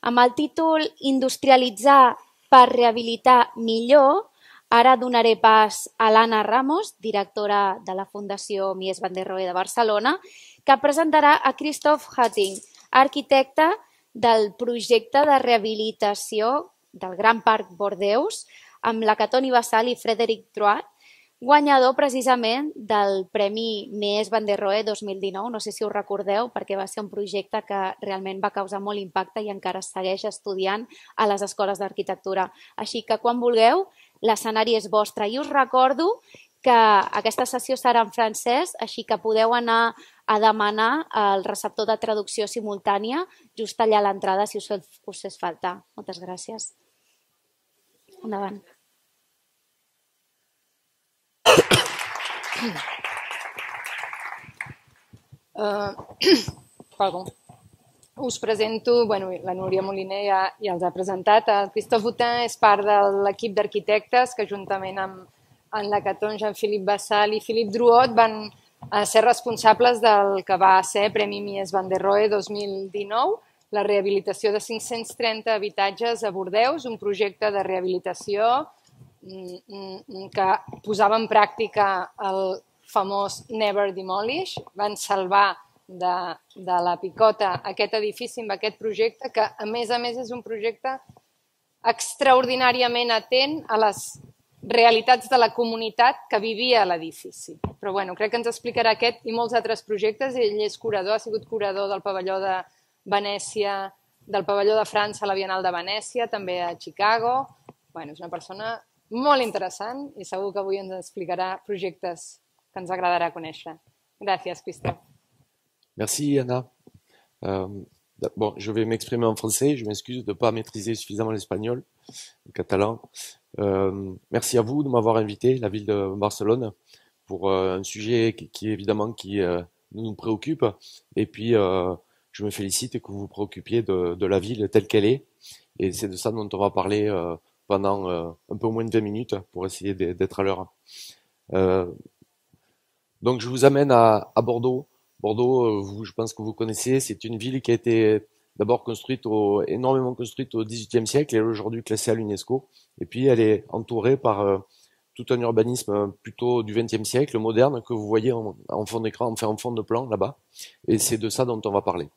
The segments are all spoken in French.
Amb el títol Industrialitzar per rehabilitar millor, ara donaré pas a l'Anna Ramos, directora de la Fundació Mies van der Rohe de Barcelona, que presentarà a Christoph Hatting, arquitecte del projecte de rehabilitació del Gran Parc Bordeus, amb la Catoni Bassal i Frederic Droit, guanyador precisament del Premi Mies van der Rohe 2019. No sé si us recordeu, perquè va ser un projecte que realment va causar molt impacte i encara es segueix estudiant a les escoles d'arquitectura. Així que quan vulgueu, l'escenari és vostre. I us recordo que aquesta sessió serà en francès, així que podeu anar a demanar el receptor de traducció simultània just allà a l'entrada si us fes falta. Moltes gràcies. Endavant. Perdó. Us presento, la Núria Moliner ja els ha presentat. El Christophe Houtin és part de l'equip d'arquitectes que juntament amb la Caton, Jean-Philippe Bassal i Philippe Drouot van ser responsables del que va ser Premi Mies van der Rohe 2019, la rehabilitació de 530 habitatges a Bordeus, un projecte de rehabilitació que posava en pràctica el famós Never Demolish. Van salvar de la picota aquest edifici amb aquest projecte, que a més és un projecte extraordinàriament atent a les realitats de la comunitat que vivia a l'edifici. Però crec que ens explicarà aquest i molts altres projectes. Ell és curador, ha sigut curador del pavelló de Venècia, del pavelló de França a la Bienal de Venècia, també a Chicago. És una persona molt interessant i segur que avui ens explicarà projectes que ens agradarà conèixer. Gràcies, Christophe. Merci, Anna. Je vais m'exprimer en français. Je m'excuse de ne pas maîtriser suffisamment l'espagnol, le catalan. Merci à vous de m'avoir invité, la ville de Barcelone, pour un sujet qui évidemment nous préoccupe. Et puis, je me félicite que vous vous préoccupiez de la ville telle qu'elle est. Et c'est de ça dont on va parler pendant un peu moins de 20 minutes pour essayer d'être à l'heure. Donc, je vous amène à Bordeaux. Bordeaux, je pense que vous connaissez, c'est une ville qui a été d'abord énormément construite au XVIIIe siècle. Elle est aujourd'hui classée à l'UNESCO. Et puis, elle est entourée par tout un urbanisme plutôt du XXe siècle, moderne, que vous voyez en fond d'écran, enfin en fond de plan là-bas. Et c'est de ça dont on va parler.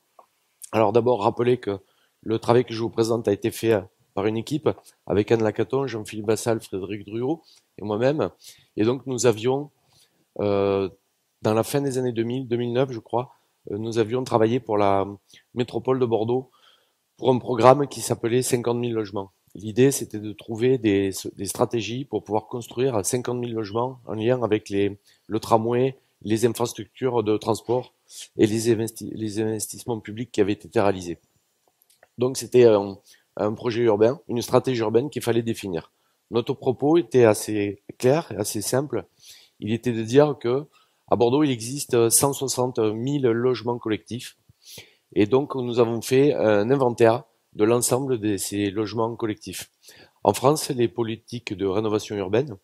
Alors d'abord, rappelez que le travail que je vous présente a été fait par une équipe avec Anne Lacaton, Jean-Philippe Bassal, Frédéric Druot et moi-même. Et donc, nous avions... dans la fin des années 2000, 2009, je crois, nous avions travaillé pour la métropole de Bordeaux pour un programme qui s'appelait 50 000 logements. L'idée, c'était de trouver des stratégies pour pouvoir construire 50 000 logements en lien avec le tramway, les infrastructures de transport et les investissements publics qui avaient été réalisés. Donc, c'était un projet urbain, une stratégie urbaine qu'il fallait définir. Notre propos était assez clair et assez simple. Il était de dire que à Bordeaux, il existe 160 000 logements collectifs. Et donc, nous avons fait un inventaire de l'ensemble de ces logements collectifs. En France, les politiques de rénovation urbaine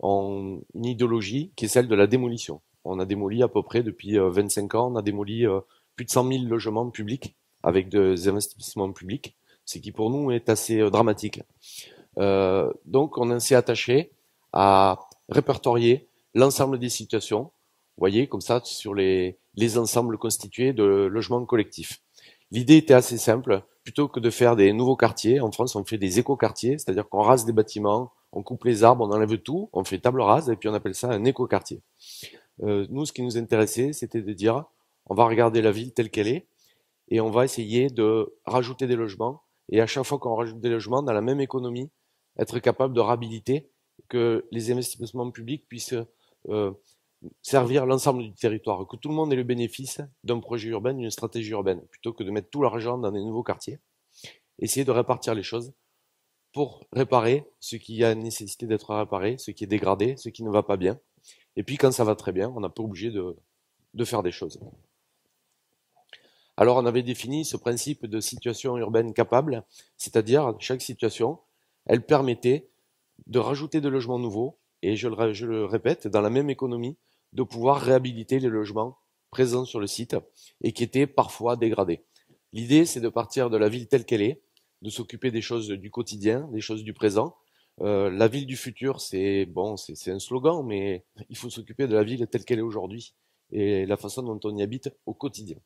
ont une idéologie qui est celle de la démolition. On a démoli à peu près depuis 25 ans, on a démoli plus de 100 000 logements publics avec des investissements publics, ce qui pour nous est assez dramatique. Donc, on s'est attaché à répertorier l'ensemble des situations. Vous voyez, comme ça, sur les ensembles constitués de logements collectifs. L'idée était assez simple. Plutôt que de faire des nouveaux quartiers, en France, on fait des écoquartiers, c'est-à-dire qu'on rase des bâtiments, on coupe les arbres, on enlève tout, on fait table rase, et puis on appelle ça un écoquartier. Nous, ce qui nous intéressait, c'était de dire, on va regarder la ville telle qu'elle est, et on va essayer de rajouter des logements, et à chaque fois qu'on rajoute des logements, dans la même économie, être capable de réhabiliter, que les investissements publics puissent servir l'ensemble du territoire, que tout le monde ait le bénéfice d'un projet urbain, d'une stratégie urbaine, plutôt que de mettre tout l'argent dans des nouveaux quartiers. Essayer de répartir les choses pour réparer ce qui a nécessité d'être réparé, ce qui est dégradé, ce qui ne va pas bien. Et puis quand ça va très bien, on n'a pas obligé de faire des choses. Alors on avait défini ce principe de situation urbaine capable, c'est-à-dire chaque situation, elle permettait de rajouter des logements nouveaux, et je le répète, dans la même économie, de pouvoir réhabiliter les logements présents sur le site et qui étaient parfois dégradés. L'idée, c'est de partir de la ville telle qu'elle est de s'occuper des choses du quotidien, des choses du présent. La ville du futur, c'est bon, c'est un slogan, mais il faut s'occuper de la ville telle qu'elle est aujourd'hui et la façon dont on y habite au quotidien.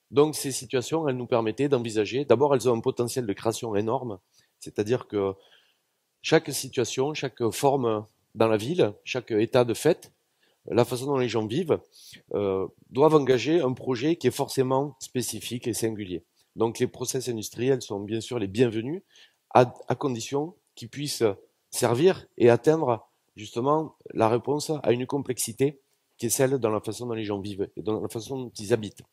Donc ces situations, elles nous permettaient d'envisager, d'abord elles ont un potentiel de création énorme, c'est-à-dire que chaque situation, chaque forme dans la ville, chaque état de fait, la façon dont les gens vivent, doivent engager un projet qui est forcément spécifique et singulier. Donc les process industriels sont bien sûr les bienvenus, à condition qu'ils puissent servir et atteindre justement la réponse à une complexité qui est celle dans la façon dont les gens vivent et dans la façon dont ils habitent.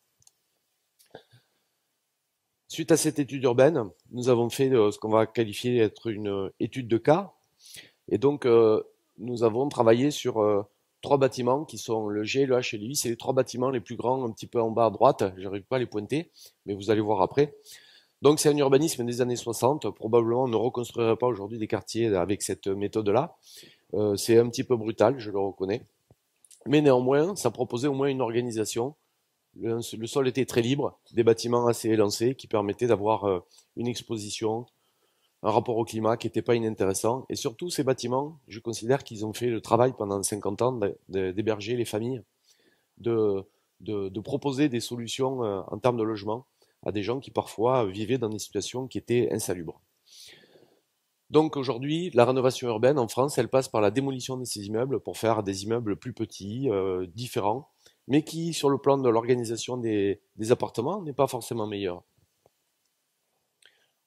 Suite à cette étude urbaine, nous avons fait ce qu'on va qualifier d'être une étude de cas. Et donc, nous avons travaillé sur 3 bâtiments qui sont le G, le H et le I. C'est les 3 bâtiments les plus grands, un petit peu en bas à droite. Je n'arrive pas à les pointer, mais vous allez voir après. Donc, c'est un urbanisme des années 60. Probablement, on ne reconstruirait pas aujourd'hui des quartiers avec cette méthode-là. C'est un petit peu brutal, je le reconnais. Mais néanmoins, ça proposait au moins une organisation. Le sol était très libre, des bâtiments assez élancés qui permettaient d'avoir une exposition, un rapport au climat qui n'était pas inintéressant. Et surtout, ces bâtiments, je considère qu'ils ont fait le travail pendant 50 ans d'héberger les familles, de proposer des solutions en termes de logement à des gens qui parfois vivaient dans des situations qui étaient insalubres. Donc aujourd'hui, la rénovation urbaine en France, elle passe par la démolition de ces immeubles pour faire des immeubles plus petits, différents, mais qui, sur le plan de l'organisation des appartements, n'est pas forcément meilleur.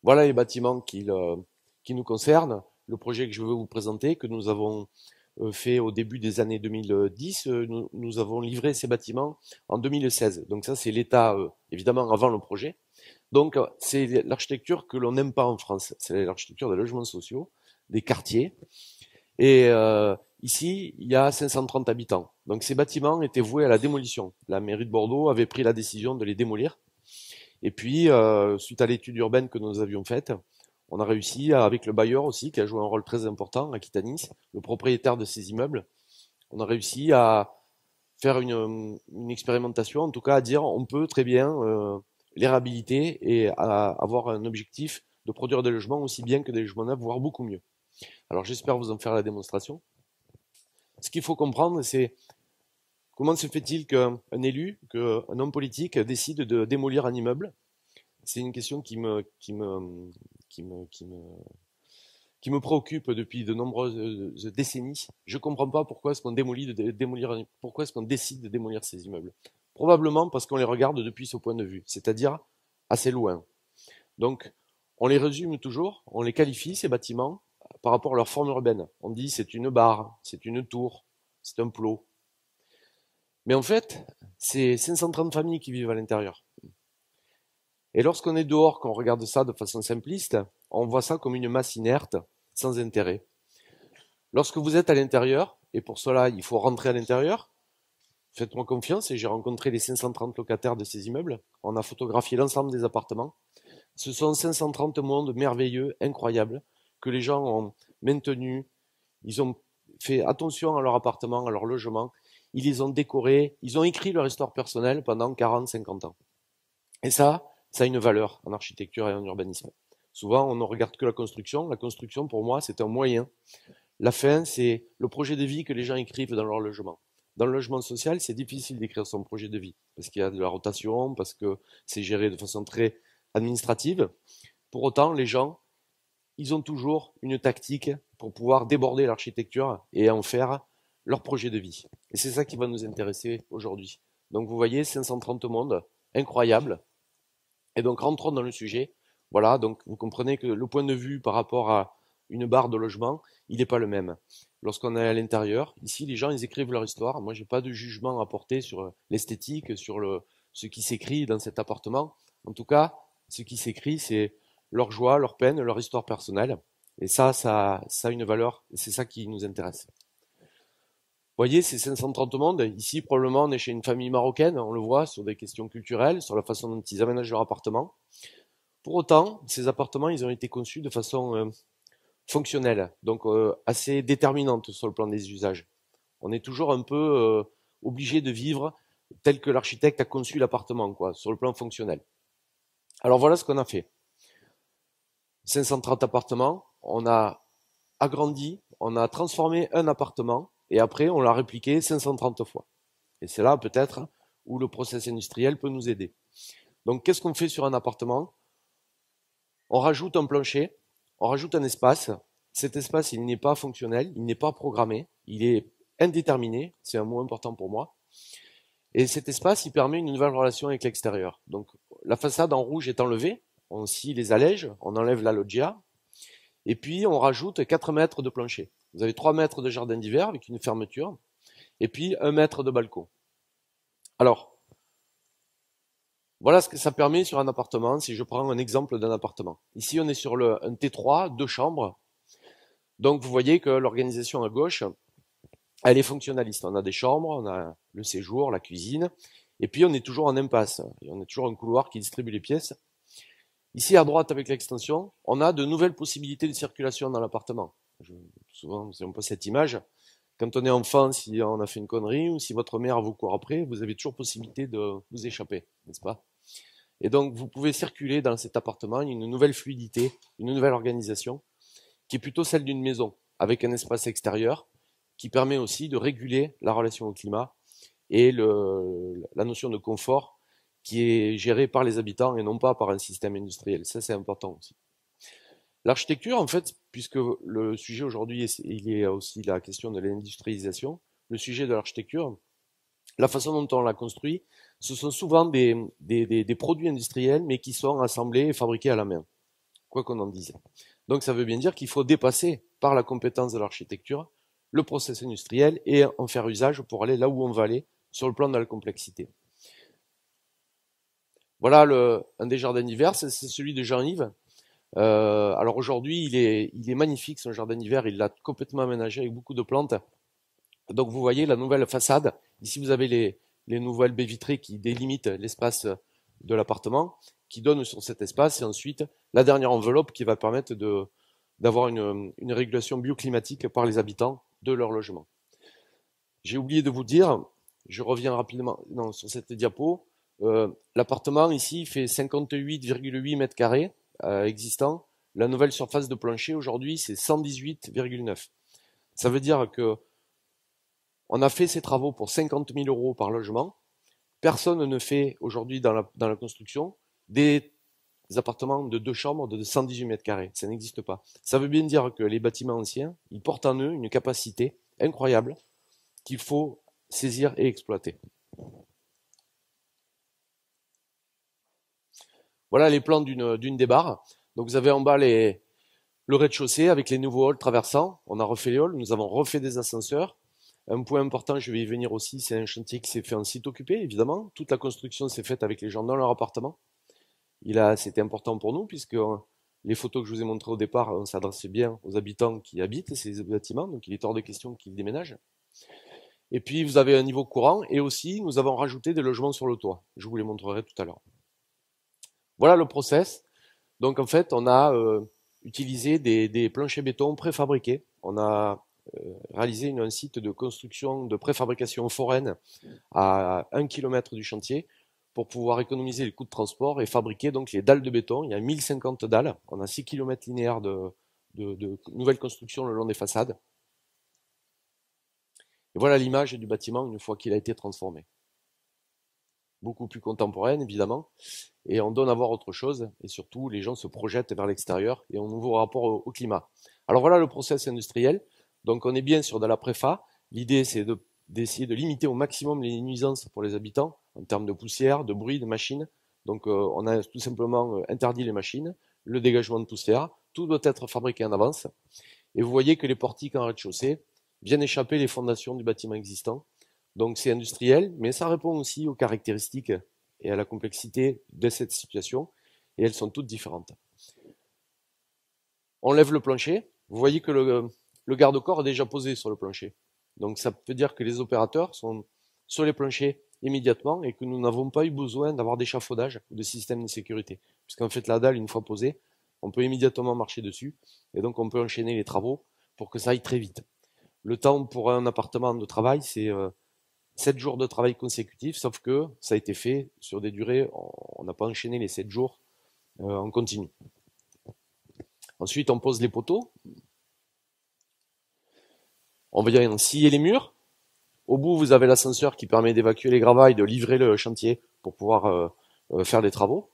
Voilà les bâtiments qui nous concernent. Le projet que je veux vous présenter, que nous avons fait au début des années 2010, nous avons livré ces bâtiments en 2016. Donc ça, c'est l'état, évidemment, avant le projet. Donc c'est l'architecture que l'on n'aime pas en France. C'est l'architecture des logements sociaux, des quartiers. Et ici, il y a 530 habitants. Donc ces bâtiments étaient voués à la démolition. La mairie de Bordeaux avait pris la décision de les démolir. Et puis, suite à l'étude urbaine que nous avions faite, on a réussi, avec le bailleur aussi, qui a joué un rôle très important, Aquitanis, le propriétaire de ces immeubles, on a réussi à faire une expérimentation, en tout cas à dire on peut très bien les réhabiliter et avoir un objectif de produire des logements aussi bien que des logements neufs, voire beaucoup mieux. Alors j'espère vous en faire la démonstration. Ce qu'il faut comprendre, c'est comment se fait-il qu'un élu, qu'un homme politique décide de démolir un immeuble? C'est une question qui me préoccupe depuis de nombreuses décennies. Je ne comprends pas pourquoi est-ce qu'on pourquoi est-ce qu'on décide de démolir ces immeubles. Probablement parce qu'on les regarde depuis ce point de vue, c'est-à-dire assez loin. Donc, on les résume toujours, on les qualifie, ces bâtiments, par rapport à leur forme urbaine. On dit c'est une barre, c'est une tour, c'est un plot. Mais en fait, c'est 530 familles qui vivent à l'intérieur. Et lorsqu'on est dehors, qu'on regarde ça de façon simpliste, on voit ça comme une masse inerte, sans intérêt. Lorsque vous êtes à l'intérieur, et pour cela il faut rentrer à l'intérieur, faites-moi confiance, et j'ai rencontré les 530 locataires de ces immeubles, on a photographié l'ensemble des appartements. Ce sont 530 mondes merveilleux, incroyables, que les gens ont maintenus, ils ont fait attention à leur appartement, à leur logement, ils les ont décorés, ils ont écrit leur histoire personnelle pendant 40-50 ans. Et ça a une valeur en architecture et en urbanisme. Souvent, on ne regarde que la construction. La construction, pour moi, c'est un moyen. La fin, c'est le projet de vie que les gens écrivent dans leur logement. Dans le logement social, c'est difficile d'écrire son projet de vie, parce qu'il y a de la rotation, parce que c'est géré de façon très administrative. Pour autant, les gens, ils ont toujours une tactique pour pouvoir déborder l'architecture et en faire leur projet de vie. Et c'est ça qui va nous intéresser aujourd'hui. Donc vous voyez, 530 mondes, incroyable. Et donc rentrons dans le sujet. Voilà, donc vous comprenez que le point de vue par rapport à une barre de logement, il n'est pas le même. Lorsqu'on est à l'intérieur, ici les gens ils écrivent leur histoire. Moi j'ai pas de jugement à porter sur l'esthétique, sur ce qui s'écrit dans cet appartement. En tout cas, ce qui s'écrit c'est leur joie, leur peine, leur histoire personnelle. Et ça a une valeur et c'est ça qui nous intéresse. Vous voyez, c'est 530 mondes. Ici, probablement, on est chez une famille marocaine. On le voit sur des questions culturelles, sur la façon dont ils aménagent leur appartement. Pour autant, ces appartements, ils ont été conçus de façon fonctionnelle, donc assez déterminante sur le plan des usages. On est toujours un peu obligé de vivre tel que l'architecte a conçu l'appartement, quoi, sur le plan fonctionnel. Alors voilà ce qu'on a fait. 530 appartements, on a agrandi, on a transformé un appartement et après on l'a répliqué 530 fois. Et c'est là peut-être où le process industriel peut nous aider. Donc qu'est-ce qu'on fait sur un appartement? On rajoute un plancher, on rajoute un espace. Cet espace, il n'est pas fonctionnel, il n'est pas programmé, il est indéterminé, c'est un mot important pour moi. Et cet espace, il permet une nouvelle relation avec l'extérieur. Donc la façade en rouge est enlevée, on scie les allèges, on enlève la loggia, et puis on rajoute 4 mètres de plancher. Vous avez 3 mètres de jardin d'hiver avec une fermeture, et puis 1 mètre de balcon. Alors, voilà ce que ça permet sur un appartement, si je prends un exemple d'un appartement. Ici, on est sur un T3, 2 chambres. Donc vous voyez que l'organisation à gauche, elle est fonctionnaliste. On a des chambres, on a le séjour, la cuisine, et puis on est toujours en impasse. Et on a toujours un couloir qui distribue les pièces. Ici à droite avec l'extension, on a de nouvelles possibilités de circulation dans l'appartement. Souvent, c'est un peu cette image. Quand on est enfant, si on a fait une connerie ou si votre mère vous court après, vous avez toujours possibilité de vous échapper, n'est-ce pas? Et donc vous pouvez circuler dans cet appartement, il y a une nouvelle fluidité, une nouvelle organisation, qui est plutôt celle d'une maison, avec un espace extérieur, qui permet aussi de réguler la relation au climat et la notion de confort qui est gérée par les habitants et non pas par un système industriel. Ça, c'est important aussi. L'architecture, en fait, puisque le sujet aujourd'hui, il est aussi la question de l'industrialisation, le sujet de l'architecture, la façon dont on la construit, ce sont souvent des produits industriels, mais qui sont assemblés et fabriqués à la main, quoi qu'on en dise. Donc ça veut bien dire qu'il faut dépasser par la compétence de l'architecture le process industriel et en faire usage pour aller là où on va aller sur le plan de la complexité. Voilà un des jardins d'hiver, c'est celui de Jean-Yves. Alors aujourd'hui, il est magnifique son jardin d'hiver, il l'a complètement aménagé avec beaucoup de plantes. Donc vous voyez la nouvelle façade. Ici vous avez les nouvelles baies vitrées qui délimitent l'espace de l'appartement, qui donnent sur cet espace, et ensuite la dernière enveloppe qui va permettre d'avoir une régulation bioclimatique par les habitants de leur logement. J'ai oublié de vous dire, je reviens rapidement sur cette diapo, l'appartement ici fait 58,8 mètres carrés existants. La nouvelle surface de plancher aujourd'hui c'est 118,9. Ça veut dire que on a fait ces travaux pour 50 000 € par logement. Personne ne fait aujourd'hui dans la construction des appartements de 2 chambres de 118 mètres carrés. Ça n'existe pas. Ça veut bien dire que les bâtiments anciens, ils portent en eux une capacité incroyable qu'il faut saisir et exploiter. Voilà les plans d'une des barres. Donc vous avez en bas le rez-de-chaussée avec les nouveaux halls traversants. On a refait les halls, nous avons refait des ascenseurs. Un point important, je vais y venir aussi, c'est un chantier qui s'est fait en site occupé, évidemment. Toute la construction s'est faite avec les gens dans leur appartement. C'était important pour nous, puisque les photos que je vous ai montrées au départ, on s'adressait bien aux habitants qui habitent ces bâtiments, donc il est hors de question qu'ils déménagent. Et puis vous avez un niveau courant, et aussi nous avons rajouté des logements sur le toit. Je vous les montrerai tout à l'heure. Voilà le process. Donc en fait, on a utilisé des planchers béton préfabriqués. On a réalisé un site de construction de préfabrication foraine à 1 km du chantier pour pouvoir économiser les coûts de transport et fabriquer donc les dalles de béton. Il y a 1050 dalles. On a 6 km linéaires de nouvelles constructions le long des façades. Et voilà l'image du bâtiment une fois qu'il a été transformé. Beaucoup plus contemporaine, évidemment. Et on donne à voir autre chose. Et surtout, les gens se projettent vers l'extérieur et ont un nouveau rapport au climat. Alors voilà le process industriel. Donc on est bien sur de la préfa. L'idée, c'est d'essayer de limiter au maximum les nuisances pour les habitants en termes de poussière, de bruit, de machines. Donc on a tout simplement interdit les machines, le dégagement de poussière. Tout doit être fabriqué en avance. Et vous voyez que les portiques en rez-de-chaussée viennent échapper les fondations du bâtiment existant. Donc c'est industriel, mais ça répond aussi aux caractéristiques et à la complexité de cette situation. Et elles sont toutes différentes. On lève le plancher. Vous voyez que le garde-corps est déjà posé sur le plancher. Donc ça veut dire que les opérateurs sont sur les planchers immédiatement et que nous n'avons pas eu besoin d'avoir d'échafaudage ou de système de sécurité. Puisqu'en fait la dalle, une fois posée, on peut immédiatement marcher dessus et donc on peut enchaîner les travaux pour que ça aille très vite. Le temps pour un appartement de travail, c'est 7 jours de travail consécutifs, sauf que ça a été fait sur des durées, on n'a pas enchaîné les 7 jours en continu. Ensuite, on pose les poteaux. On vient scier les murs. Au bout, vous avez l'ascenseur qui permet d'évacuer les gravats et de livrer le chantier pour pouvoir faire les travaux.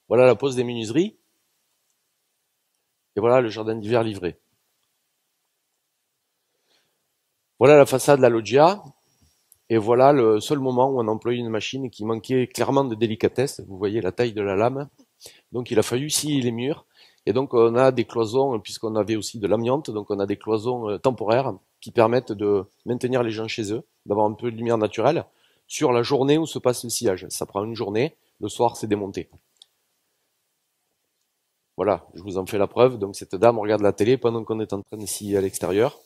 Voilà la pose des menuiseries. Et voilà le jardin d'hiver livré. Voilà la façade de la loggia. Et voilà le seul moment où on a employé une machine qui manquait clairement de délicatesse. Vous voyez la taille de la lame. Donc il a fallu scier les murs. Et donc on a des cloisons, puisqu'on avait aussi de l'amiante, donc on a des cloisons temporaires qui permettent de maintenir les gens chez eux, d'avoir un peu de lumière naturelle sur la journée où se passe le sciage. Ça prend une journée, le soir c'est démonté. Voilà, je vous en fais la preuve. Donc cette dame regarde la télé pendant qu'on est en train de scier à l'extérieur.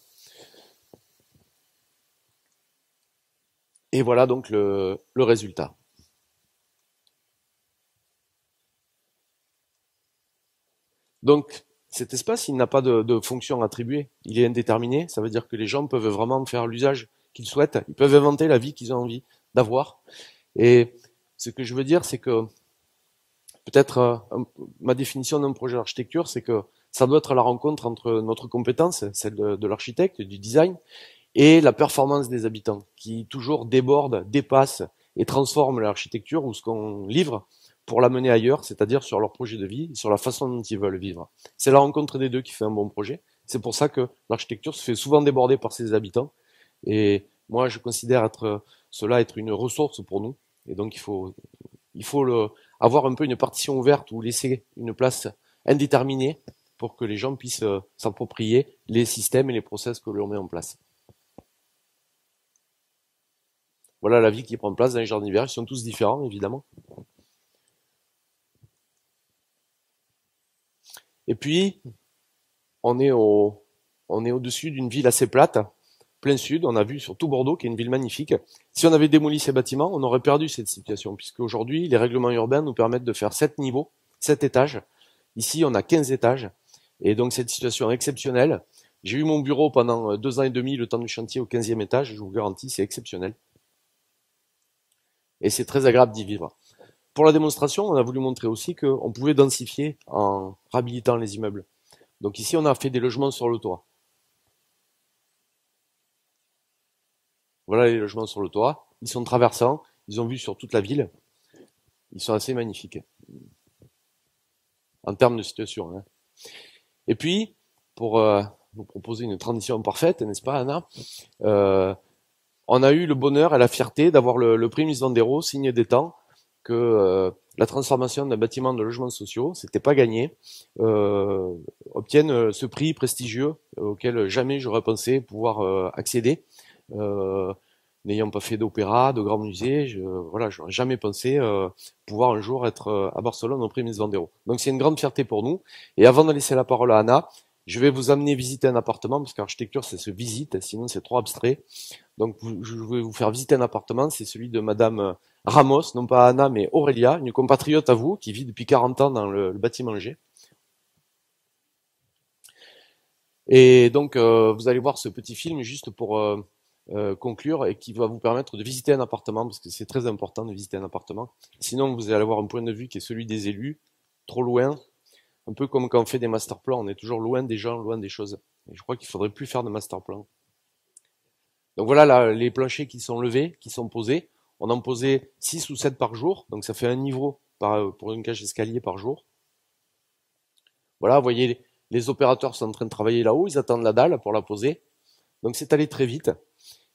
Et voilà donc le résultat. Donc cet espace, il n'a pas de fonction attribuée. Il est indéterminé. Ça veut dire que les gens peuvent vraiment faire l'usage qu'ils souhaitent. Ils peuvent inventer la vie qu'ils ont envie d'avoir. Et ce que je veux dire, c'est que peut-être ma définition d'un projet d'architecture, c'est que ça doit être la rencontre entre notre compétence, celle de l'architecte, du design, et la performance des habitants, qui toujours déborde, dépasse et transforme l'architecture ou ce qu'on livre pour l'amener ailleurs, c'est-à-dire sur leur projet de vie, sur la façon dont ils veulent vivre. C'est la rencontre des deux qui fait un bon projet. C'est pour ça que l'architecture se fait souvent déborder par ses habitants. Et moi, je considère cela être une ressource pour nous. Et donc, il faut avoir un peu une partition ouverte ou laisser une place indéterminée pour que les gens puissent s'approprier les systèmes et les process que l'on met en place. Voilà la vie qui prend place dans les jardins d'hiver. Ils sont tous différents, évidemment. Et puis, on est au-dessus d'une ville assez plate, plein sud. On a vu sur tout Bordeaux, qui est une ville magnifique. Si on avait démoli ces bâtiments, on aurait perdu cette situation, puisque aujourd'hui, les règlements urbains nous permettent de faire 7 niveaux, 7 étages. Ici, on a 15 étages. Et donc, cette situation est exceptionnelle. J'ai eu mon bureau pendant 2 ans et demi, le temps du chantier au 15e étage. Je vous garantis, c'est exceptionnel. Et c'est très agréable d'y vivre. Pour la démonstration, on a voulu montrer aussi qu'on pouvait densifier en réhabilitant les immeubles. Donc ici, on a fait des logements sur le toit. Voilà les logements sur le toit. Ils sont traversants, ils ont vue sur toute la ville. Ils sont assez magnifiques en termes de situation. Hein. Et puis, pour vous proposer une transition parfaite, n'est-ce pas, Anna, on a eu le bonheur et la fierté d'avoir le prix Miss Vandero, signe des temps, que la transformation d'un bâtiment de logements sociaux, c'était pas gagné, obtiennent ce prix prestigieux auquel jamais j'aurais pensé pouvoir accéder. N'ayant pas fait d'opéra, de grands musées, j'aurais jamais pensé pouvoir un jour être à Barcelone au prix Miss Vandero. Donc c'est une grande fierté pour nous. Et avant de laisser la parole à Anna, je vais vous amener visiter un appartement, parce qu'architecture, ça se visite, sinon c'est trop abstrait. Donc je vais vous faire visiter un appartement, c'est celui de Madame Ramos, non pas Anna, mais Aurélia, une compatriote à vous, qui vit depuis 40 ans dans le bâtiment G. Et donc vous allez voir ce petit film juste pour conclure, et qui va vous permettre de visiter un appartement, parce que c'est très important de visiter un appartement. Sinon, vous allez avoir un point de vue qui est celui des élus, trop loin, un peu comme quand on fait des master plans, on est toujours loin des gens, loin des choses. Et je crois qu'il faudrait plus faire de master plan. Donc voilà là, les planchers qui sont levés, qui sont posés. On en posait 6 ou 7 par jour, donc ça fait un niveau pour une cage d'escalier par jour. Voilà, vous voyez, les opérateurs sont en train de travailler là-haut, ils attendent la dalle pour la poser. Donc c'est allé très vite.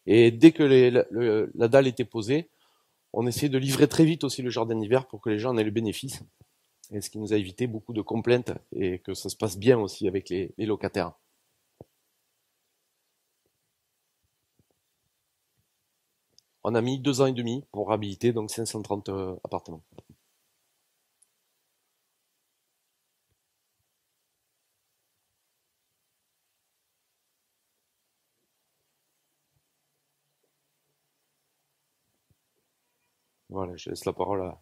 Et dès que la dalle était posée, on essayait de livrer très vite aussi le jardin d'hiver pour que les gens en aient le bénéfice. Et ce qui nous a évité beaucoup de complaintes et que ça se passe bien aussi avec les locataires. On a mis 2 ans et demi pour réhabiliter donc 530 appartements. Voilà, je laisse la parole à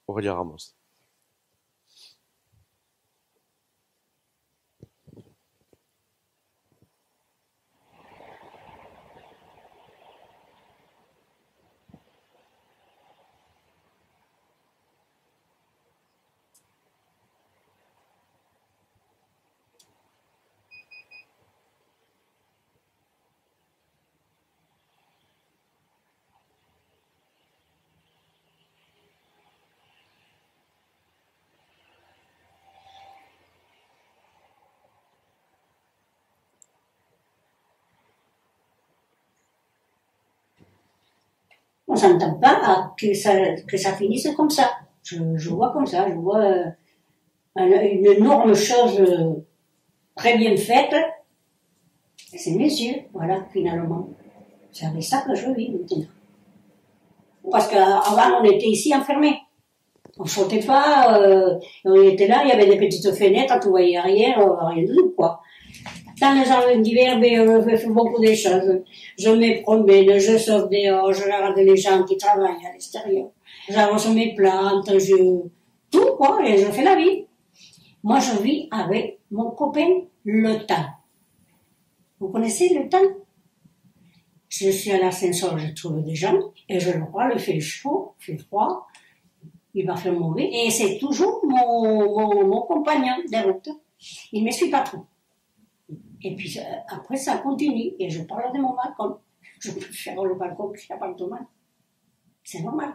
Aurélia Ramos. on s'entend pas que ça finisse comme ça. Je vois comme ça, je vois une énorme chose très bien faite. C'est mes yeux, voilà, finalement. C'est avec ça que je vis maintenant. Parce qu'avant, on était ici enfermés. On sortait pas, on était là, il y avait des petites fenêtres, tu voyais rien de tout, quoi. Dans les jardins d'hiver, je fais beaucoup de choses. Je me promène, je sors dehors, je regarde les gens qui travaillent à l'extérieur. J'arrose mes plantes, tout, quoi, et je fais la vie. Moi, je vis avec mon copain, le temps. Vous connaissez le temps? Je suis à l'ascenseur, je trouve des gens, et je le vois, il fait chaud, il fait froid, il va faire mauvais, et c'est toujours mon compagnon de route. Il ne me suit pas trop. Et puis après, ça continue, et je parle de mon balcon. Je peux faire le balcon que l'appartement. C'est normal.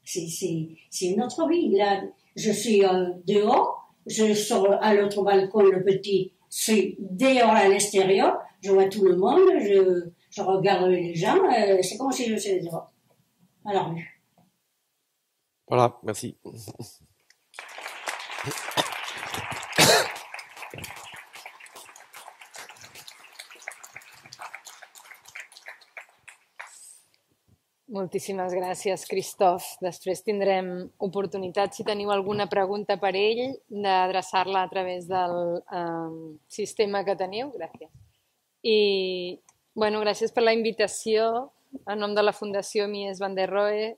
C'est une autre vie. Là, je suis dehors, je sors à l'autre balcon, le petit, je suis dehors à l'extérieur, je vois tout le monde, je regarde les gens, c'est comme si je suis dehors, à la rue. Voilà, merci. Moltíssimes gràcies, Christoph. Després tindrem oportunitat, si teniu alguna pregunta per ell, d'adreçar-la a través del sistema que teniu. Gràcies. I, bueno, gràcies per la invitació en nom de la Fundació Mies van der Rohe,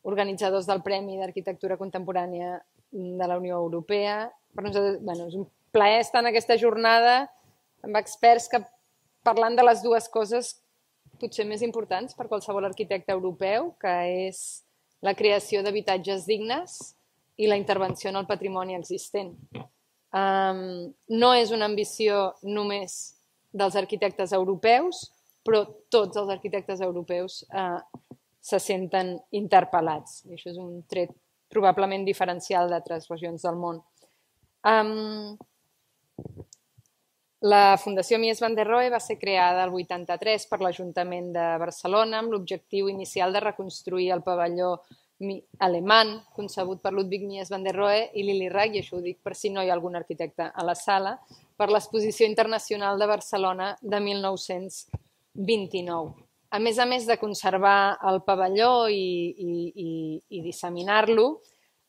organitzadors del Premi d'Arquitectura Contemporània de la Unió Europea. Per nosaltres, bueno, és un plaer estar en aquesta jornada amb experts que parlant de les dues coses potser més importants per qualsevol arquitecte europeu, que és la creació d'habitatges dignes i la intervenció en el patrimoni existent. No és una ambició només dels arquitectes europeus, però tots els arquitectes europeus se senten interpel·lats. I això és un tret probablement diferencial d'altres regions del món. La Fundació Mies van der Rohe va ser creada el 83 per l'Ajuntament de Barcelona amb l'objectiu inicial de reconstruir el pavelló alemany concebut per Ludwig Mies van der Rohe i Lili Rach, i això ho dic per si no hi ha algun arquitecte a la sala, per l'Exposició Internacional de Barcelona de 1929. A més de conservar el pavelló i disseminar-lo,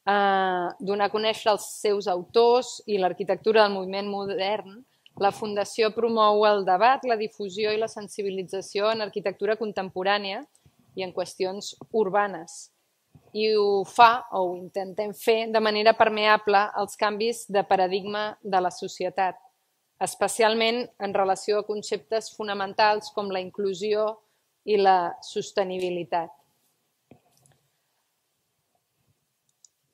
donar a conèixer els seus autors i l'arquitectura del moviment modern, la Fundació promou el debat, la difusió i la sensibilització en arquitectura contemporània i en qüestions urbanes. I ho fa, o ho intentem fer, de manera permeable als canvis de paradigma de la societat, especialment en relació a conceptes fonamentals com la inclusió i la sostenibilitat.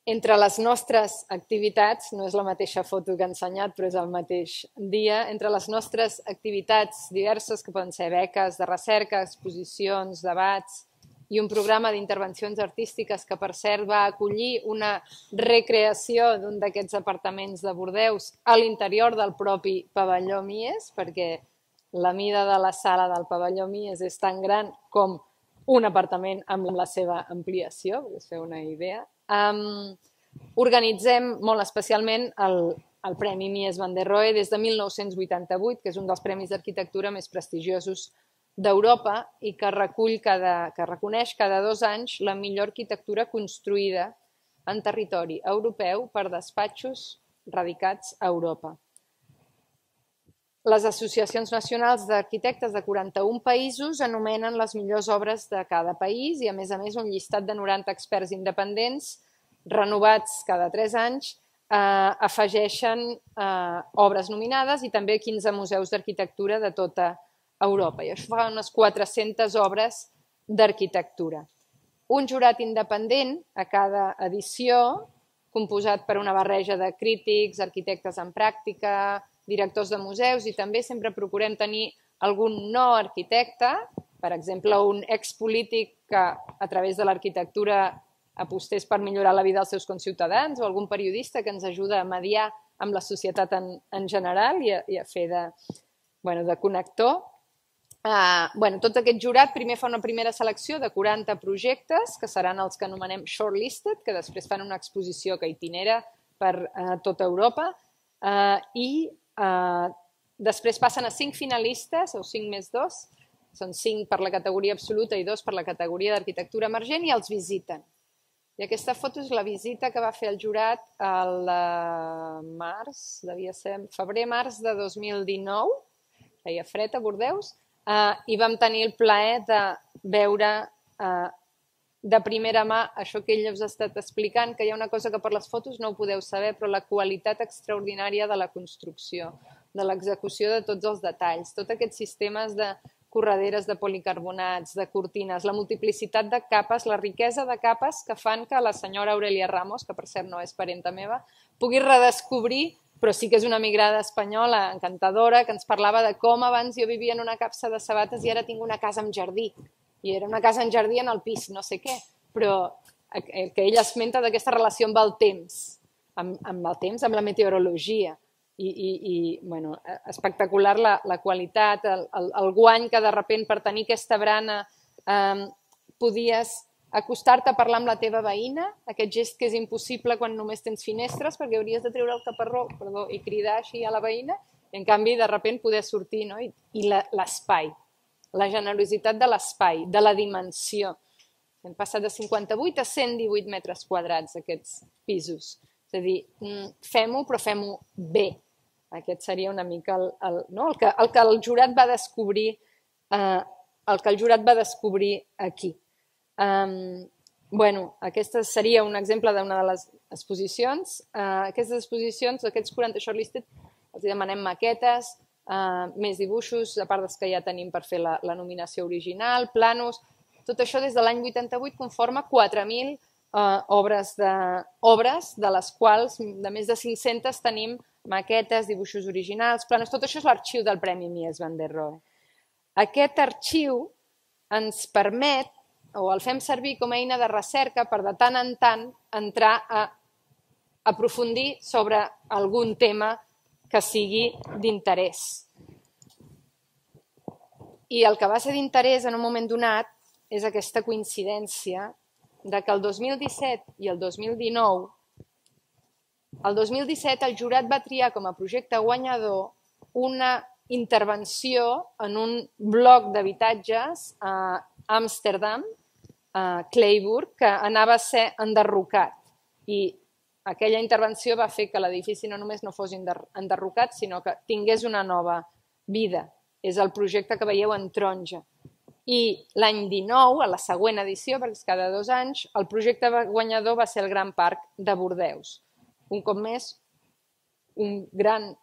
Entre les nostres activitats, no és la mateixa foto que he ensenyat, però és el mateix dia, entre les nostres activitats diverses, que poden ser beques de recerca, exposicions, debats i un programa d'intervencions artístiques que, per cert, va acollir una recreació d'un d'aquests apartaments de Bordeus a l'interior del propi pavelló Mies, perquè la mida de la sala del pavelló Mies és tan gran com un apartament amb la seva ampliació, per fer una idea. Organitzem molt especialment el Premi Mies van der Rohe des de 1988, que és un dels premis d'arquitectura més prestigiosos d'Europa i que reconeix cada 2 anys la millor arquitectura construïda en territori europeu per despatxos radicats a Europa. Les associacions nacionals d'arquitectes de 41 països anomenen les millors obres de cada país i, a més, un llistat de 90 experts independents renovats cada 3 anys afegeixen obres nominades i també 15 museus d'arquitectura de tota Europa. I això fa unes 400 obres d'arquitectura. Un jurat independent a cada edició, composat per una barreja de crítics, arquitectes en pràctica, directors de museus i també sempre procurem tenir algun no arquitecte, per exemple, un expolític que a través de l'arquitectura apostés per millorar la vida dels seus conciutadans o algun periodista que ens ajuda a mediar amb la societat en general i a fer de connector. Tot aquest jurat primer fa una primera selecció de 40 projectes, que seran els que anomenem shortlisted, que després fan una exposició que itinera per tota Europa, i després passen a 5 finalistes, o 5 més 2, són 5 per la categoria absoluta i 2 per la categoria d'arquitectura emergent, i els visiten. I aquesta foto és la visita que va fer el jurat al març, devia ser febrer-març de 2019, feia fred a Bordeus, i vam tenir el plaer de veure de primera mà això que ell us ha estat explicant, que hi ha una cosa que per les fotos no ho podeu saber, però la qualitat extraordinària de la construcció, de l'execució de tots els detalls, tots aquests sistemes de correderes de policarbonats, de cortines, la multiplicitat de capes, la riquesa de capes que fan que la senyora Aurelia Ramos, que per cert no és parenta meva, pugui redescobrir, però sí que és una migrada espanyola encantadora, que ens parlava de com abans jo vivia en una capsa de sabates i ara tinc una casa amb jardí. I era una casa en jardí en el pis, no sé què, però el que ell esmenta d'aquesta relació amb el temps, amb la meteorologia, i espectacular la qualitat, el guany que de sobte per tenir aquesta brana podies acostar-te a parlar amb la teva veïna, aquest gest que és impossible quan només tens finestres, perquè hauries de treure el caparró i cridar així a la veïna, i en canvi de sobte poder sortir, no? I l'espai, la generositat de l'espai, de la dimensió. Hem passat de 58 a 118 metres quadrats aquests pisos. És a dir, fem-ho, però fem-ho bé. Aquest seria una mica el que el jurat va descobrir, aquí. Aquest seria un exemple d'una de les exposicions. Aquestes exposicions, aquests 40 shortlisted, els demanem maquetes, més dibuixos, a part dels que ja tenim per fer la nominació original, planos. Tot això des de l'any 88 conforma 4.000 obres, de les quals de més de 500 tenim maquetes, dibuixos originals, planos. Tot això és l'arxiu del Premi Mies van der Rohe. Aquest arxiu ens permet, o el fem servir com a eina de recerca per de tant en tant entrar a aprofundir sobre algun tema que sigui d'interès. I el que va ser d'interès en un moment donat és aquesta coincidència de que el 2017 i el 2019, el 2017 el jurat va triar com a projecte guanyador una intervenció en un bloc d'habitatges a Amsterdam, a Kleiburg, que anava a ser enderrocat. I aquella intervenció va fer que l'edifici no només no fos enderrocat, sinó que tingués una nova vida. És el projecte que veieu en taronja. I l'any 19, a la següent edició, perquè és cada 2 anys, el projecte guanyador va ser el Gran Parc de Bordeus. Un cop més, un gran